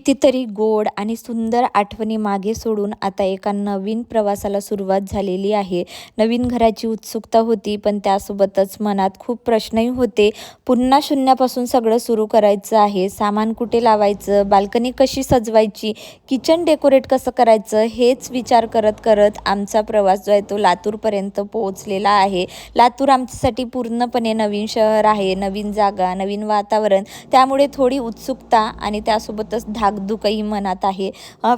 कितीतरी गोड आणि सुंदर आठवणी मागे सोडून आता एका नवीन प्रवासाला सुरुवात झालेली आहे. नवीन घराची उत्सुकता होती, पण त्यासोबतच मनात खूप प्रश्नही होते. पुन्हा शून्यापासून सगळं सुरू करायचं आहे. सामान कुठे लावायचं, बाल्कनी कशी सजवायची, किचन डेकोरेट कसं करायचं, हेच विचार करत करत आमचा प्रवास जो आहे तो लातूरपर्यंत पोहोचलेला आहे. लातूर आमच्यासाठी पूर्णपणे नवीन शहर आहे, नवीन जागा, नवीन वातावरण. त्यामुळे थोडी उत्सुकता आणि त्यासोबतच धाकधुकही मनात आहे.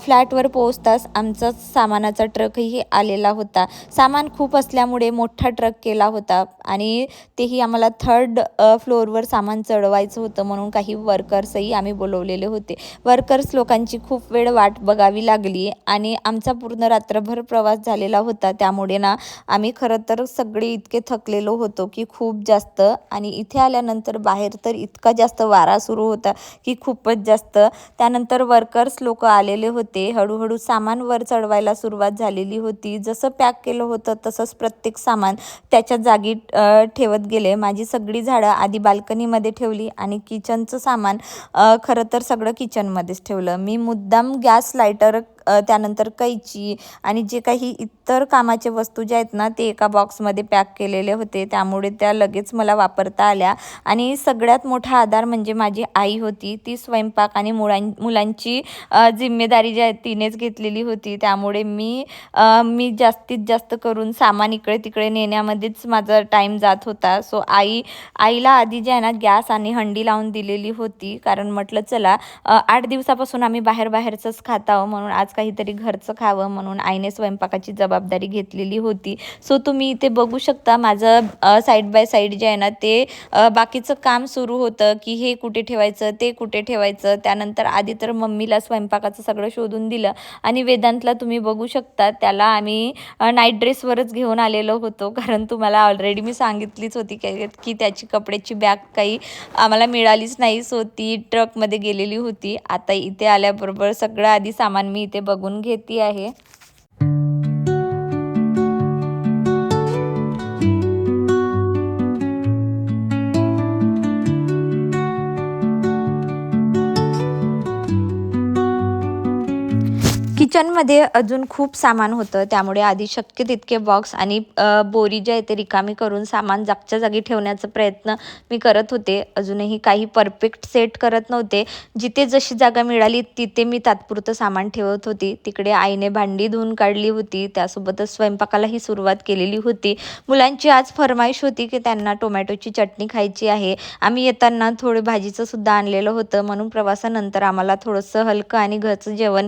फ्लॅटवर पोहोचताच आमचा सामानाचा ट्रकही आलेला होता. सामान खूप असल्यामुळे मोठा ट्रक केला होता आणि तेही आम्हाला थर्ड फ्लोअरवर सामान चढवायचं होतं, म्हणून काही वर्कर्सही आम्ही बोलवलेले होते. वर्कर्स लोकांची खूप वेळ वाट बघावी लागली आणि आमचा पूर्ण रात्रभर प्रवास झालेला होता. त्यामुळे ना आम्ही खरं तर सगळे इतके थकलेलो होतो की खूप जास्त. आणि इथे आल्यानंतर बाहेर तर इतका जास्त वारा सुरू होता की खूपच जास्त. त्यानंतर वर्कर्स लोक आलेले होते. हळूहळू सामान वर चढवायला सुरुवात झालेली होती. जसं पॅक केलं होतं तसंच प्रत्येक सामान त्याच्या जागी ठेवत गेले. माझी सगळी झाडं आधी बाल्कनीमध्ये ठेवली आणि किचनचं सामान खरं तर सगळं किचनमध्येच ठेवलं. मी मुद्दाम गॅस लायटर, त्यानंतर कैची आणि जे काही इतर कामाचे वस्तू ज्या आहेत ना ते एका बॉक्समध्ये पॅक केलेले होते, त्यामुळे त्या लगेच मला वापरता आल्या. आणि सगळ्यात मोठा आधार म्हणजे माझी आई होती. ती स्वयंपाक आणि मुलांची जिम्मेदारी जी आहे तिनेच घेतलेली होती. त्यामुळे मी जास्तीत जास्त करून सामान इकडे तिकडे नेण्यामध्येच माझा टाईम जात होता. सो आईला आधी जे आहे ना गॅस आणि हंडी लावून दिलेली होती, कारण म्हटलं चला 8 दिवसापासून आम्ही बाहेरचंच खात आहोत, म्हणून आज काहीतरी घरचं खावं, म्हणून आईने स्वयंपाकाची जबाबदारी घेतलेली होती. सो तुम्ही इथे बघू शकता माझं साईड बाय साईड जे आहे ना ते बाकीचं काम सुरू होतं की हे कुठे ठेवायचं, ते कुठे ठेवायचं. त्यानंतर आधी तर मम्मीला स्वयंपाकाचं सगळं शोधून दिलं आणि वेदांतला तुम्ही बघू शकता, त्याला आम्ही नाईट ड्रेसवरच घेऊन आलेलो होतो, कारण तुम्हाला ऑलरेडी मी सांगितलीच होती की त्याची कपड्याची बॅग काही आम्हाला मिळालीच नाही. सो ती ट्रकमध्ये गेलेली होती. आता इथे आल्याबरोबर सगळं आधी सामान मी इथे बघून घेते आहे. किचनमध्ये अजून खूप सामान होतं, त्यामुळे आधी शक्य तितके बॉक्स आणि बोरी जे आहे ते रिकामी करून सामान जागच्या जागी ठेवण्याचा प्रयत्न मी करत होते. अजूनही काही परफेक्ट सेट करत नव्हते. जिथे जशी जागा मिळाली तिथे मी तात्पुरतं सामान ठेवत होती. तिकडे आईने भांडी धुवून काढली होती, त्यासोबतच स्वयंपाकालाही सुरुवात केलेली होती. मुलांची आज फरमाईश होती की त्यांना टोमॅटोची चटणी खायची आहे. आम्ही येताना थोडं भाजीचं सुद्धा आणलेलं होतं, म्हणून प्रवासानंतर आम्हाला थोडंसं हलकं आणि घरचं जेवण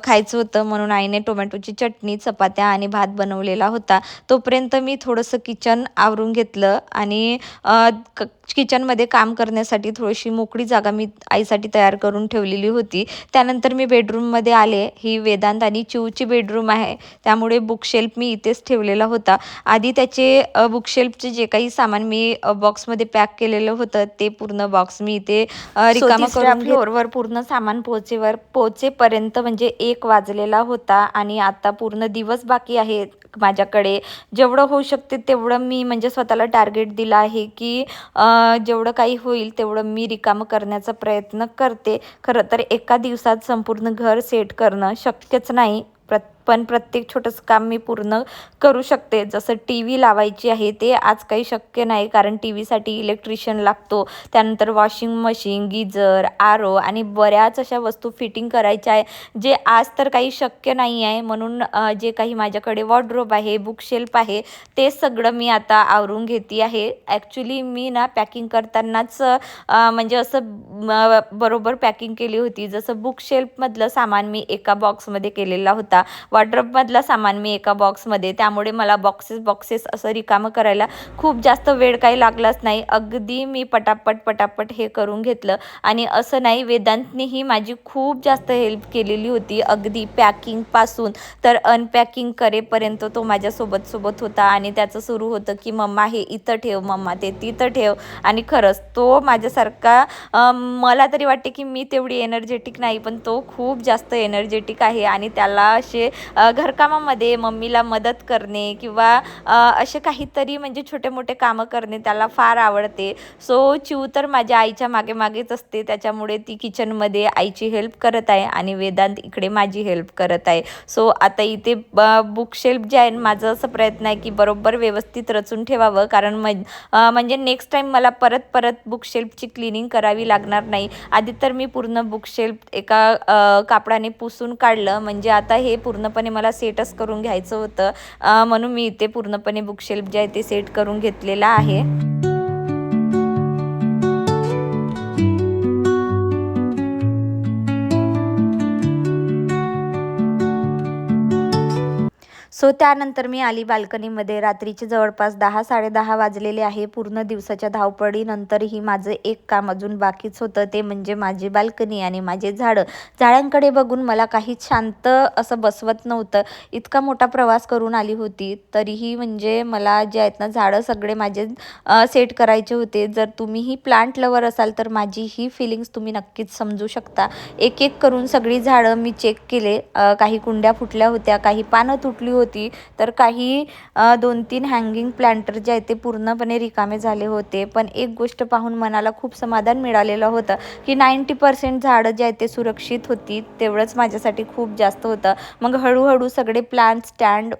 खायचं होतं, म्हणून आईने टोमॅटोची चटणी, चपात्या आणि भात बनवलेला होता. तोपर्यंत मी थोडंसं किचन आवरून घेतलं आणि किचनमध्ये काम करण्यासाठी थोडीशी मोकळी जागा मी आईसाठी तयार करून ठेवलेली होती. त्यानंतर मी बेडरूममध्ये आले. ही वेदांत आणि चिऊची बेडरूम आहे, त्यामुळे बुकशेल्फ मी इथेच ठेवलेला होता. आधी त्याचे बुकशेल्फचे जे काही सामान मी बॉक्समध्ये पॅक केलेलं होतं ते पूर्ण बॉक्स मी इथे रिकामा करून फ्लोअरवर पूर्ण सामान पोहोचेपर्यंत म्हणजे 1 वाजलेला होता. आणि आता पूर्ण दिवस बाकी आहे माझ्याकडे. जेवढं होऊ शकते तेवढं मी म्हणजे स्वतःला टार्गेट दिलं आहे की जेवढं काही होईल तेवढं मी रिकामं करण्याचा प्रयत्न करते. खरं तर एका दिवसात संपूर्ण घर सेट करणं शक्यच नाही, पण प्रत्येक छोटंसं काम मी पूर्ण करू शकते. जसं टी व्ही लावायची आहे ते आज काही शक्य नाही, कारण टी व्हीसाठी इलेक्ट्रिशियन लागतो. त्यानंतर वॉशिंग मशीन, गीजर, आरो आणि बऱ्याच अशा वस्तू फिटिंग करायच्या आहे, जे आज तर काही शक्य नाही आहे. म्हणून जे काही माझ्याकडे वॉर्डरोब आहे, बुकशेल्फ आहे, ते सगळं मी आता आवरून घेते आहे. ॲक्च्युली मी ना पॅकिंग करतानाच म्हणजे असं बरोबर पॅकिंग केली होती. जसं बुकशेल्फमधलं सामान मी एका बॉक्समध्ये केलेला होता, वॉर्डरोबमधला सामान मी एका बॉक्समध्ये, त्यामुळे मला बॉक्सेस असं रिकामं करायला खूप जास्त वेळ काही लागलाच नाही. अगदी मी पटापट हे करून घेतलं. आणि असं नाही, वेदांतनीही माझी खूप जास्त हेल्प केलेली होती. अगदी पॅकिंगपासून तर अनपॅकिंग करेपर्यंत तो माझ्यासोबत होता. आणि त्याचं सुरू होतं की मम्मा हे इथं ठेव, मम्मा ते तिथं ठेव. आणि खरंच तो माझ्यासारखा, मला तरी वाटते की मी तेवढी एनर्जेटिक नाही, पण तो खूप जास्त एनर्जेटिक आहे आणि त्याला असे घरकामामध्ये मम्मीला मदत करणे किंवा असे काहीतरी म्हणजे छोटे मोठे कामं करणे त्याला फार आवडते. सो चिऊ तर माझ्या आईच्या मागे मागेच असते, त्याच्यामुळे ती किचनमध्ये आईची हेल्प करत आहे आणि वेदांत इकडे माझी हेल्प करत आहे. सो आता इथे बुक शेल्फ जे आहे माझं असं प्रयत्न आहे की बरोबर व्यवस्थित रचून ठेवावं, कारण म्हणजे नेक्स्ट टाईम मला परत परत बुक शेल्फची क्लिनिंग करावी लागणार नाही. आधी तर मी पूर्ण बुक शेल्फ एका कापडाने पुसून काढलं, म्हणजे आता हे पूर्णपणे मला सेटच करून घ्यायचं होतं. म्हणून मी इथे पूर्णपणे बुक शेल्फ जे आहे ते सेट करून घेतलेला आहे. सो त्यानंतर मी आली बाल्कनीमध्ये. रात्रीचे जवळपास 10-10:30 वाजलेले आहे. पूर्ण दिवसाच्या धावपळीनंतरही माझं एक काम अजून बाकीच होतं, ते म्हणजे माझी बाल्कनी आणि माझे झाडं. झाडांकडे बघून मला काहीच शांत असं बसवत नव्हतं. इतका मोठा प्रवास करून आली होती, तरीही म्हणजे मला जे आहेत ना झाडं सगळे माझे सेट करायचे होते. जर तुम्हीही प्लांट लवर असाल तर माझी ही फिलिंग्स तुम्ही नक्कीच समजू शकता. एक एक करून सगळी झाडं मी चेक केले. काही कुंड्या फुटल्या होत्या, काही पानं तुटली होती, तर काही 2-3 हँगिंग प्लांटर जे आहेत ते पूर्णपणे रिकामे झाले होते. पण एक गोष्ट पाहून मनाला खूप समाधान मिळालेलं होतं की 90% झाडं जे आहेत ते सुरक्षित होती. तेवढंच माझ्यासाठी खूप जास्त होतं. मग हळूहळू सगळे प्लांट स्टँड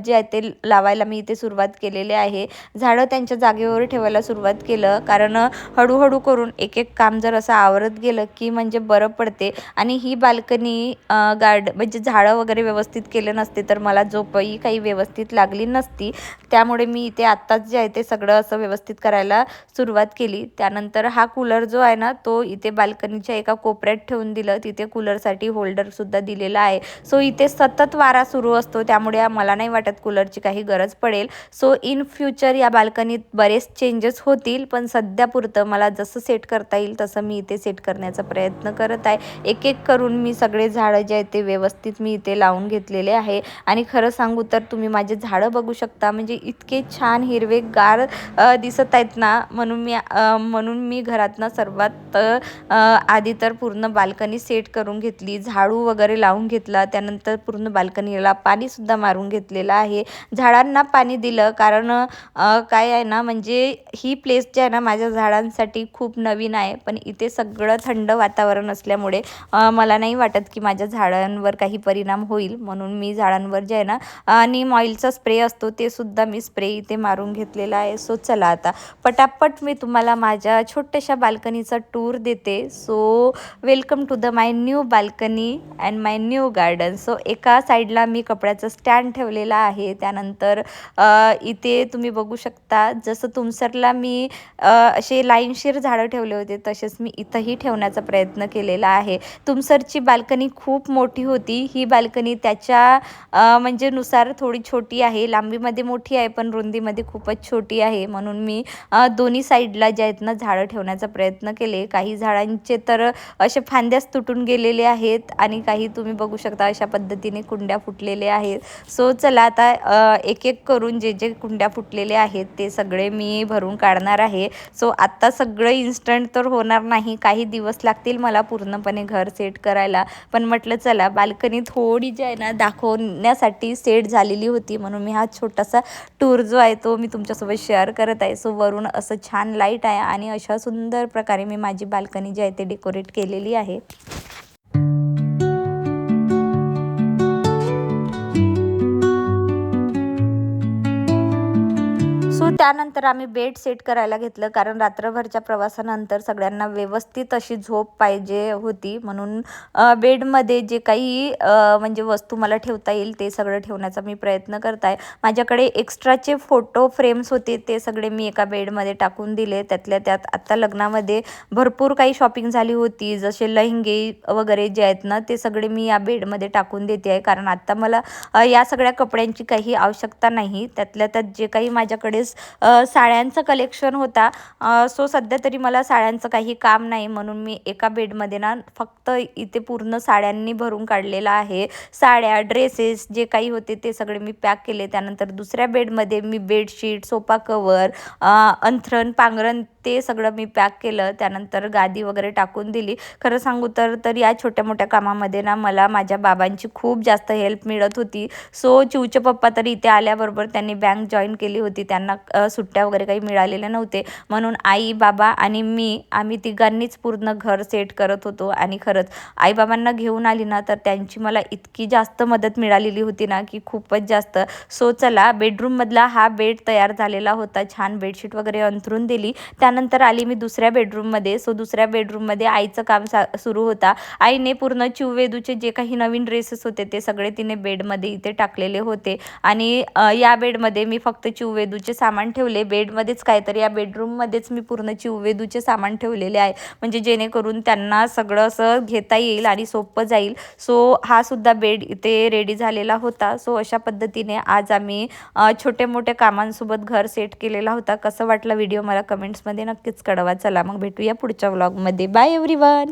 जे आहेत ते लावायला मी इथे सुरुवात केलेली आहे. झाडं त्यांच्या जागेवर ठेवायला सुरुवात केलं, कारण हळूहळू करून एक एक काम जर असं आवरत गेलं की म्हणजे बरं पडते. आणि ही बाल्कनी म्हणजे झाडं वगैरे व्यवस्थित केलं नसते तर मला झोपही काही व्यवस्थित लागली नसती. त्यामुळे मी इथे आत्ताच जे आहे ते सगळं असं व्यवस्थित करायला सुरुवात केली. त्यानंतर हा कूलर जो आहे ना तो इथे बाल्कनीच्या एका कोपऱ्यात ठेवून दिलं. तिथे कूलरसाठी होल्डरसुद्धा दिलेला आहे. सो इथे सतत वारा सुरू असतो, त्यामुळे मला नाही वाटत कूलरची काही गरज पडेल. सो इन फ्युचर या बाल्कनीत बरेच चेंजेस होतील, पण सध्यापुरतं मला जसं सेट करता येईल तसं मी इथे सेट करण्याचा प्रयत्न करत आहे. एक एक करून मी सगळे झाडं जे आहेत ते व्यवस्थित मी इथे लावून घेतलेले आहे. आणि खरं सांगू तर तुम्ही माझे झाडं बघू शकता, म्हणजे इतके छान हिरवेगार दिसत आहेत ना. म्हणून मी घरातनं सर्वात आधी तर पूर्ण बाल्कनी सेट करून घेतली, झाडू वगैरे लावून घेतला. त्यानंतर पूर्ण बाल्कनीला पाणीसुद्धा मारून घेतलेलं आहे. झाडांना पाणी दिलं, कारण काय आहे ना, म्हणजे ही प्लेस जी आहे ना माझ्या झाडांसाठी खूप नवीन आहे. पण इथे सगळं थंड वातावरण असल्यामुळे मला नाही वाटत की माझ्या झाडांवर काही परिणाम होईल. म्हणून मी झाडांवर जे आहे ना नीम ऑइलचा स्प्रे असतो ते सुद्धा मी स्प्रे इथे मारून घेतलेला आहे. सो चला आता पटापट मी तुम्हाला माझ्या छोट्याशा बाल्कनीचा टूर देते. So welcome to the my new balcony and my new garden. So एका साईडला मी कपड्याचं स्टँड ठेवलेला आहे. त्यानंतर इथे तुम्ही बघू शकता, जसं तुमसरला मी असे लाईनशीर झाडं ठेवले होते तसेच मी इथंही ठेवण्याचा प्रयत्न केलेला आहे. तुमसरची बाल्कनी खूप मोठी होती. ही बाल्कनी त्याच्या म्हणजे नुसार थोडी छोटी आहे. लांबीमध्ये मोठी आहे पण रुंदीमध्ये खूपच छोटी आहे. म्हणून मी दोन्ही साईडला जे आहेत ना झाडं ठेवण्याचा प्रयत्न केले. काही झाडांचे तर असे फांद्याच तुटून गेलेले आहेत आणि काही तुम्ही बघू शकता अशा पद्धतीने कुंड्या फुटलेल्या आहेत. सो चला आता एक एक करून जे जे कुंड्या फुटलेले आहेत ते सगळे मी भरून काढणार आहे. सो आत्ता सगळं इन्स्टंट तर होणार नाही, काही दिवस लागतील मला पूर्णपणे घर सेट करायला. पण म्हटलं चला बाल्कनी थोडी जी आहे ना दाखवण्यासाठी सेट झालेली होती, म्हणून मी हा छोटासा टूर जो आहे तो मी तुमच्यासोबत शेअर करत आहे. सो वरून असं छान लाईट आहे आणि अशा सुंदर प्रकारे मी माझी बाल्कनी जी आहे ते डेकोरेट केलेली आहे. सो त्यानंतर आम्ही बेड सेट करायला घेतलं, कारण रात्रभरच्या प्रवासानंतर सगळ्यांना व्यवस्थित अशी झोप पाहिजे होती. म्हणून बेडमध्ये जे काही म्हणजे वस्तू मला ठेवता येईल ते सगळं ठेवण्याचा मी प्रयत्न करत आहे. माझ्याकडे एक्स्ट्राचे फोटो फ्रेम्स होते ते सगळे मी एका बेडमध्ये टाकून दिले. त्यातल्या त्यात आत्ता लग्नामध्ये भरपूर काही शॉपिंग झाली होती, जसे लेहंगे वगैरे जे आहेत ना ते सगळे मी या बेडमध्ये टाकून देते आहे, कारण आत्ता मला या सगळ्या कपड्यांची काही आवश्यकता नाही. त्यातल्या त्यात जे काही माझ्याकडे साड्यांचं कलेक्शन होता. सो सध्या तरी मला साड्यांचं काही काम नाही, म्हणून मी एका बेडमध्ये ना फक्त इथे पूर्ण साड्यांनी भरून काढलेला आहे. साड्या, ड्रेसेस जे काही होते ते सगळे मी पॅक केले. त्यानंतर दुसऱ्या बेडमध्ये मी बेडशीट, सोफा कवर, अंथरण, पांघरण ते सगळं मी पॅक केलं. त्यानंतर गादी वगैरे टाकून दिली. खरं सांगू तर या छोट्या मोठ्या कामामध्ये ना मला माझ्या बाबांची खूप जास्त हेल्प मिळत होती. सो चिऊचे पप्पा तर इथे आल्याबरोबर त्यांनी बँक जॉईन केली होती. त्यांना सुट्ट्या वगैरे काही मिळालेल्या नव्हते, म्हणून आई, बाबा आणि मी आम्ही तिघांनीच पूर्ण घर सेट करत होतो. आणि खरंच आई बाबांना घेऊन आली ना तर त्यांची मला इतकी जास्त मदत मिळालेली होती ना की खूपच जास्त. सो चला, बेडरूममधला हा बेड तयार झालेला होता. छान बेडशीट वगैरे अंथरून दिली. त्यानंतर आली मी दुसऱ्या बेडरूममध्ये. सो दुसऱ्या बेडरूममध्ये आईचं काम सुरू होता. आईने पूर्ण चिववेदूचे जे काही नवीन ड्रेसेस होते ते सगळे तिने बेडमध्ये इथे टाकलेले होते. आणि या बेडमध्ये मी फक्त चिववेदूचे सामान ठेवले. बेडमध्येच काय तर या बेडरूममध्येच मी पूर्ण चिववेदूचे सामान ठेवलेले आहे, म्हणजे जेणेकरून त्यांना सगळं असं घेता येईल आणि सोपं जाईल. सो हा सुद्धा बेड इथे रेडी झालेला होता. सो अशा पद्धतीने आज आम्ही छोट्या मोठ्या कामांसोबत घर सेट केलेला होता. कसं वाटलं व्हिडिओ मला कमेंट्समध्ये नक्कीच कळवा. चला मग भेटूया पुढच्या व्लॉगमध्ये. Bye everyone.